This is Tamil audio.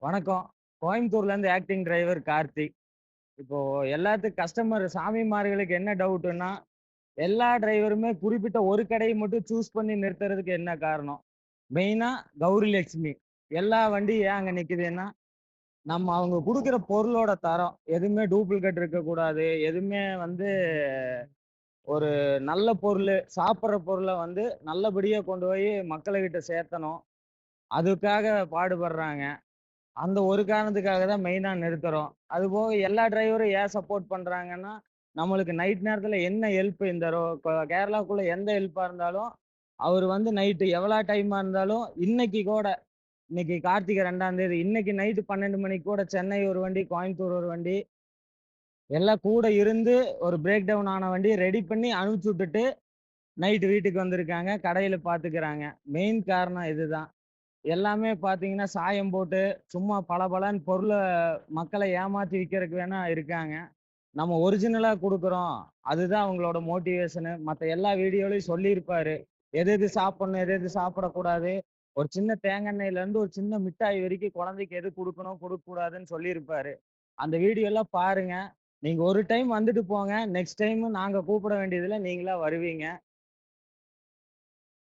வணக்கம். கோயம்புத்தூர்லேருந்து ஆக்டிங் டிரைவர் கார்த்திக். இப்போ எல்லாத்துக்கும் கஸ்டமர் சாமிமார்களுக்கு என்ன டவுட்டுன்னா, எல்லா டிரைவருமே குறிப்பிட்ட ஒரு கடைய மட்டும் சூஸ் பண்ணி நிறுத்துறதுக்கு என்ன காரணம்? மெயினா கௌரி லட்சுமி. எல்லா வண்டியும் ஏன் அங்க நிக்குதுன்னா, நம்ம அவங்க குடுக்குற பொருளோட தரம். எதுவுமே டூப்ளிகேட் இருக்கக்கூடாது. எதுவுமே வந்து ஒரு நல்ல பொருளு, சாப்பிடுற பொருள வந்து நல்லபடியா கொண்டு போய் மக்களுகிட்ட சேர்த்தணும். அதுக்காக பாடுபடுறாங்க. அந்த ஒரு காரணத்துக்காக தான் மெயினா நிறுத்துறோம். அதுபோக எல்லா டிரைவரும் ஏன் சப்போர்ட் பண்றாங்கன்னா, நம்மளுக்கு நைட் நேரத்துல என்ன ஹெல்ப் இந்த இப்ப கேரளாக்குள்ள எந்த ஹெல்ப்பா இருந்தாலும், அவரு வந்து நைட்டு எவ்வளோ டைமா இருந்தாலும், இன்னைக்கு கார்த்திகை 2ஆம் தேதி. இன்னைக்கு நைட்டு 12 மணிக்கு கூட சென்னை ஒரு வண்டி, கோயம்புத்தூர் ஒரு வண்டி, எல்லாம் கூட இருந்து ஒரு பிரேக் டவுன் ஆன வண்டிய ரெடி பண்ணி அனுப்பிச்சு விட்டுட்டு, நைட்டு வீட்டுக்கு வந்திருக்காங்க. கடையில பாத்துக்கிறாங்க. மெயின் காரணம் இதுதான். எல்லாமே பார்த்தீங்கன்னா, சாயம் போட்டு, சும்மா பளபளன்னு பொருள மக்கள ஏமாத்தி விக்கிறதுக்கு வேணா இருக்காங்க. நம்ம ஒரிஜினலா குடுக்குறோம். அதுதான் அவங்களோட மோட்டிவேஷனு. மத்த எல்லா வீடியோலயும் சொல்லியிருப்பாரு. எது எது சாப்பிடணும், எது எது சாப்பிடக்கூடாது. ஒரு சின்ன தேங்காய் எண்ணெயிலேருந்து ஒரு சின்ன மிட்டாய் வரைக்கும் குழந்தைக்கு எது குடுக்கணும், குடுக்கக்கூடாதுன்னு சொல்லியிருப்பாரு. அந்த வீடியோலாம் பாருங்க. நீங்க ஒரு டைம் வந்துட்டு போங்க. நெக்ஸ்ட் டைமு நாங்க கூப்பிட வேண்டியதில்ல. நீங்களா வருவீங்க.